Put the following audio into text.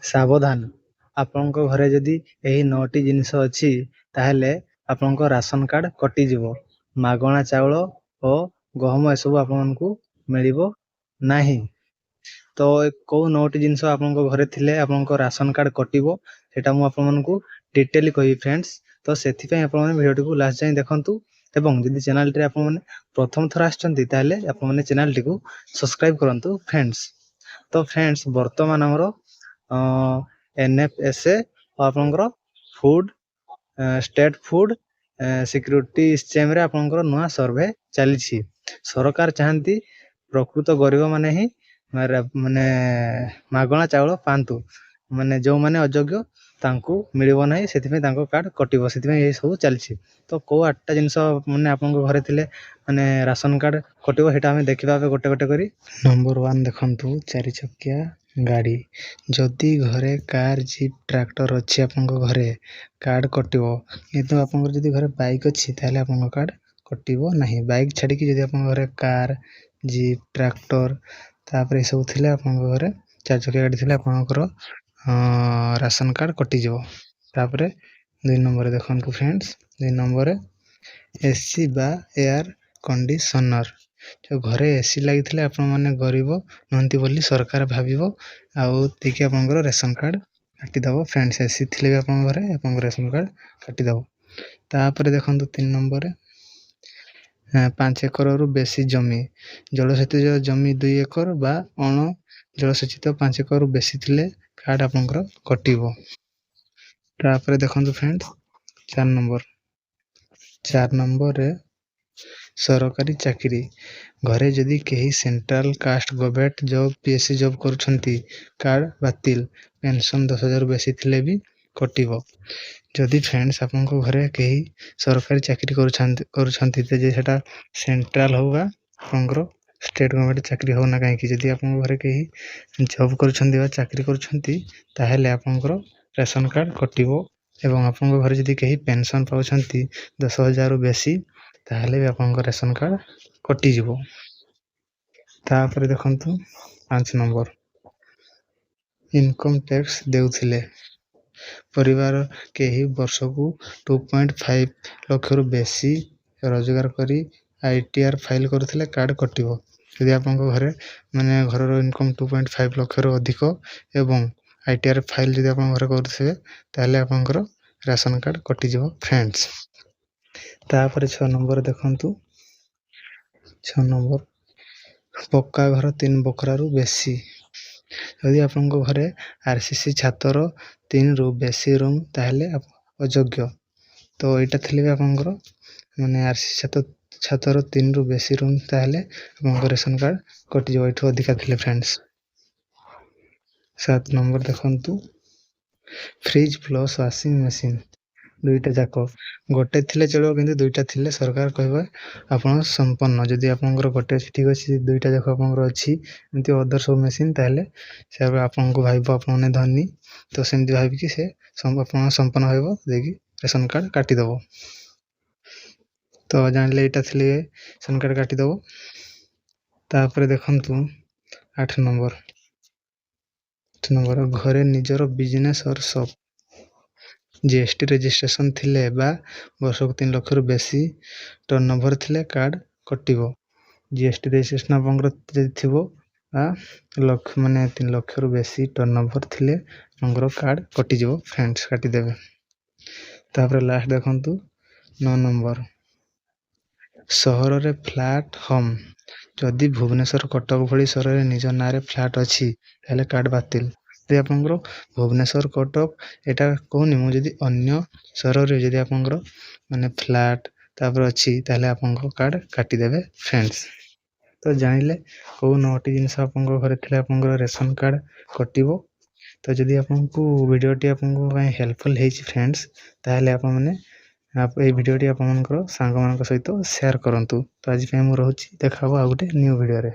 ସାବଧାନ, ଆପଣଙ୍କ ଘରେ ଯଦି ଏହି 9ଟି ଜିନିଷ ଅଛି ତାହେଲେ ଆପଣଙ୍କ ରାସନ କାର୍ଡ଼ କଟିଯିବ। ମାଗଣା ଚାଉଳ ଓ ଗହମ ଏସବୁ ଆପଣଙ୍କୁ ମିଳିବ ନାହିଁ। ତ କୋଉ 9ଟି ଜିନିଷ ଆପଣଙ୍କ ଘରେ ଥିଲେ ଆପଣଙ୍କ ରାସନ କାର୍ଡ଼ କଟିବ ସେଇଟା ମୁଁ ଆପଣମାନଙ୍କୁ ଡିଟେଲି କହିବି ଫ୍ରେଣ୍ଡସ୍। ତ ସେଥିପାଇଁ ଆପଣମାନେ ଭିଡ଼ିଓଟିକୁ ଲାଷ୍ଟ ଯାଏଁ ଦେଖନ୍ତୁ ଏବଂ ଯଦି ଚ୍ୟାନେଲଟିରେ ଆପଣମାନେ ପ୍ରଥମ ଥର ଆସିଛନ୍ତି ତାହେଲେ ଆପଣମାନେ ଚ୍ୟାନେଲଟିକୁ ସବସ୍କ୍ରାଇବ କରନ୍ତୁ ଫ୍ରେଣ୍ଡସ୍। ତ ଫ୍ରେଣ୍ଡସ୍ ବର୍ତ୍ତମାନ ଆମର NFSA ଆପଣଙ୍କର ଫୁଡ୍ ଷ୍ଟେଟ୍ ଫୁଡ୍ ସିକ୍ୟୁରିଟି ସ୍କିମରେ ଆପଣଙ୍କର ନୂଆ ସର୍ଭେ ଚାଲିଛି। ସରକାର ଚାହାନ୍ତି ପ୍ରକୃତ ଗରିବମାନେ ହିଁ ମାନେ ମାଗଣା ଚାଉଳ ପାଆନ୍ତୁ, ମାନେ ଯେଉଁମାନେ ଅଯୋଗ୍ୟ ତାଙ୍କୁ ମିଳିବ ନାହିଁ, ସେଥିପାଇଁ ତାଙ୍କ କାର୍ଡ଼ କଟିବ, ସେଥିପାଇଁ ଏସବୁ ଚାଲିଛି। ତ କେଉଁ 8ଟା ଜିନିଷ ମାନେ ଆପଣଙ୍କ ଘରେ ଥିଲେ ମାନେ ରାସନ କାର୍ଡ଼ କଟିବ ସେଇଟା ଆମେ ଦେଖିବା ଏବେ ଗୋଟେ ଗୋଟେ କରି। ନମ୍ବର 1 ଦେଖନ୍ତୁ, 4 ଚକିଆ ଗାଡ଼ି। ଯଦି ଘରେ କାର୍, ଜିପ୍, ଟ୍ରାକ୍ଟର ଅଛି ଆପଣଙ୍କ ଘରେ କାର୍ଡ଼ କଟିବ, କିନ୍ତୁ ଆପଣଙ୍କର ଯଦି ଘରେ ବାଇକ୍ ଅଛି ତାହେଲେ ଆପଣଙ୍କ କାର୍ଡ଼ କଟିବ ନାହିଁ। ବାଇକ୍ ଛାଡ଼ିକି ଯଦି ଆପଣଙ୍କ ଘରେ କାର୍, ଜିପ୍, ଟ୍ରାକ୍ଟର ତାପରେ ଏସବୁ ଥିଲେ ଆପଣଙ୍କ ଘରେ 4 ଚକିଆ ଗାଡ଼ି ଥିଲେ ଆପଣଙ୍କର ରାସନ କାର୍ଡ଼ କଟିଯିବ। ତାପରେ 2 ନମ୍ବରରେ ଦେଖନ୍ତୁ ଫ୍ରେଣ୍ଡସ୍, 2 ନମ୍ବରରେ AC ବା ଏୟାର କଣ୍ଡିସନର। ଯେଉଁ ଘରେ AC ଲାଗିଥିଲେ ଆପଣମାନେ ଗରିବ ନୁହନ୍ତି ବୋଲି ସରକାର ଭାବିବ ଆଉ ଦେଇକି ଆପଣଙ୍କର ରେସନ କାର୍ଡ଼ କାଟିଦେବ ଫ୍ରେଣ୍ଡସ୍। AC ଥିଲେ ବି ଆପଣଙ୍କ ଘରେ ଆପଣଙ୍କ ରେସନ କାର୍ଡ଼ କାଟିଦେବ। ତାପରେ ଦେଖନ୍ତୁ 3 ନମ୍ବରରେ 5 ଏକରରୁ ବେଶୀ ଜମି, ଜଳସେଚିତ ଜମି 2 ଏକର ବା ଅଣ ଜଳସେଚିତ 5 ଏକରରୁ ବେଶୀ ଥିଲେ କାର୍ଡ଼ ଆପଣଙ୍କର କଟିବ। ତାପରେ ଦେଖନ୍ତୁ ଫ୍ରେଣ୍ଡସ୍ 4 ନମ୍ବରରେ ସରକାରୀ ଚାକିରି। ଘରେ ଯଦି କେହି ସେଣ୍ଟ୍ରାଲ କାଷ୍ଟ ଗଭର୍ଣ୍ଣମେଣ୍ଟ ଜବ୍ PSC ଜବ୍ କରୁଛନ୍ତି କାର୍ଡ଼ ବାତିଲ। ପେନସନ୍ 10,000ରୁ ବେଶୀ ଥିଲେ ବି କଟିବ। ଯଦି ଫ୍ରେଣ୍ଡସ୍ ଆପଣଙ୍କ ଘରେ କେହି ସରକାରୀ ଚାକିରି କରୁଛନ୍ତି ଯେ ସେଟା ସେଣ୍ଟ୍ରାଲ ହଉ ବା ଆପଣଙ୍କର ଷ୍ଟେଟ୍ ଗଭର୍ଣ୍ଣମେଣ୍ଟ ଚାକିରି ହଉ ନା କାହିଁକି, ଯଦି ଆପଣଙ୍କ ଘରେ କେହି ଜବ୍ କରୁଛନ୍ତି ବା ଚାକିରି କରୁଛନ୍ତି ତାହେଲେ ଆପଣଙ୍କର ରେସନ କାର୍ଡ଼ କଟିବ। ଏବଂ ଆପଣଙ୍କ ଘରେ ଯଦି କେହି ପେନସନ୍ ପାଉଛନ୍ତି 10,000ରୁ ବେଶୀ ତାହେଲେ ବି ଆପଣଙ୍କ ରେସନ କାର୍ଡ଼ କଟିଯିବ। ତାପରେ ଦେଖନ୍ତୁ 5 ନମ୍ବର, ଇନକମ୍ ଟ୍ୟାକ୍ସ ଦେଉଥିଲେ। ପରିବାର କେହି ବର୍ଷକୁ 2.5 ଲକ୍ଷରୁ ବେଶୀ ରୋଜଗାର କରି ITR ଫାଇଲ୍ କରୁଥିଲେ କାର୍ଡ଼ କଟିବ। ଯଦି ଆପଣଙ୍କ ଘରେ ମାନେ ଘରର ଇନକମ୍ 2.5 ଲକ୍ଷରୁ ଅଧିକ ଏବଂ ITR ଫାଇଲ୍ ଯଦି ଆପଣଙ୍କ ଘରେ କରୁଥିବେ ତାହେଲେ ଆପଣଙ୍କର ରାସନ କାର୍ଡ଼ କଟିଯିବ ଫ୍ରେଣ୍ଡସ୍। ତାପରେ 6 ନମ୍ବର ଦେଖନ୍ତୁ, 6 ନମ୍ବର ପକ୍କା ଘର 3 ବଖରାରୁ ବେଶୀ। ଯଦି ଆପଣଙ୍କ ଘରେ RCC ଛାତର 3ରୁ ବେଶୀ ରୁମ୍ ତାହେଲେ ଅଯୋଗ୍ୟ। ତ ଏଇଟା ଥିଲେ ବି ଆପଣଙ୍କର ମାନେ RCC ଛାତର 3ରୁ ବେଶୀ ରୁମ୍ ତାହେଲେ ଆପଣଙ୍କ ରେସନ କାର୍ଡ଼ କଟିଯିବ, ଏଠୁ ଅଧିକା ଥିଲେ ଫ୍ରେଣ୍ଡସ୍। 7 ନମ୍ବର ଦେଖନ୍ତୁ, ଫ୍ରିଜ୍ ପ୍ଲସ୍ ୱାସିଂ ମେସିନ୍ 2ଟା ଯାକ। ଗୋଟେ ଥିଲେ ଚଳିବ କିନ୍ତୁ 2ଟା ଥିଲେ ସରକାର କହିବେ ଆପଣ ସମ୍ପନ୍ନ। ଯଦି ଆପଣଙ୍କର ଗୋଟେ ଅଛି ଠିକ୍ ଅଛି, 2ଟା ଯାକ ଆପଣଙ୍କର ଅଛି ଏମିତି ଅଦର ସବୁ ମେସିନ୍ ତାହେଲେ ସେ ଆପଣଙ୍କୁ ଭାବିବ ଆପଣମାନେ ଧନୀ। ତ ସେମିତି ଭାବିକି ସେ ଆପଣ ସମ୍ପନ୍ନ ଭାବିବ ଦେଇକି ରେସନ କାର୍ଡ଼ କାଟିଦେବ। ତ ଜାଣିଲେ ଏଇଟା ଥିଲେ ରେସନ କାର୍ଡ଼ କାଟିଦେବ। ତାପରେ ଦେଖନ୍ତୁ 8 ନମ୍ବର, ଘରେ ନିଜର ବିଜନେସ୍ ଅର୍ ସପ୍। GST ରେଜିଷ୍ଟ୍ରେସନ ଥିଲେ ବା ବର୍ଷକୁ 3 ଲକ୍ଷରୁ ବେଶୀ ଟର୍ଣ୍ଣଓଭର ଥିଲେ କାର୍ଡ଼ କଟିବ। GST ରେଜିଷ୍ଟ୍ରେସନ ଆପଣଙ୍କର ଯଦି ଥିବ ବା ମାନେ 3 ଲକ୍ଷରୁ ବେଶୀ ଟର୍ଣ୍ଣଓଭର ଥିଲେ ଆପଣଙ୍କର କାର୍ଡ଼ କଟିଯିବ ଫ୍ରେଣ୍ଡସ୍, କାଟିଦେବେ। ତାପରେ ଲାଷ୍ଟ ଦେଖନ୍ତୁ 9 ନମ୍ବର, ସହରରେ ଫ୍ଲାଟ୍ ହୋମ୍। ଯଦି ଭୁବନେଶ୍ୱର, କଟକ ଭଳି ସହରରେ ନିଜ ନାଁରେ ଫ୍ଲାଟ୍ ଅଛି ତାହେଲେ କାର୍ଡ଼ ବାତିଲ। ଯଦି ଆପଣଙ୍କର ଭୁବନେଶ୍ୱର, କଟକ ଏଇଟା କହୁନି ମୁଁ, ଯଦି ଅନ୍ୟ ସହରରେ ଯଦି ଆପଣଙ୍କର ମାନେ ଫ୍ଲାଟ୍ ତାପରେ ଅଛି ତାହେଲେ ଆପଣଙ୍କ କାର୍ଡ଼ କାଟିଦେବେ ଫ୍ରେଣ୍ଡସ୍। ତ ଜାଣିଲେ କେଉଁ 9ଟି ଜିନିଷ ଆପଣଙ୍କ ଘରେ ଥିଲେ ଆପଣଙ୍କର ରେସନ କାର୍ଡ଼ କଟିବ। ତ ଯଦି ଆପଣଙ୍କୁ ଭିଡ଼ିଓଟି ଆପଣଙ୍କ ପାଇଁ ହେଲ୍ପଫୁଲ୍ ହେଇଛି ଫ୍ରେଣ୍ଡସ୍ ତାହେଲେ ଆପଣମାନେ ଏଇ ଭିଡ଼ିଓଟି ଆପଣମାନଙ୍କର ସାଙ୍ଗମାନଙ୍କ ସହିତ ସେୟାର କରନ୍ତୁ। ତ ଆଜି ପାଇଁ ମୁଁ ରହୁଛି, ଦେଖା ହେବ ଆଉ ଗୋଟେ ନ୍ୟୁ ଭିଡ଼ିଓରେ।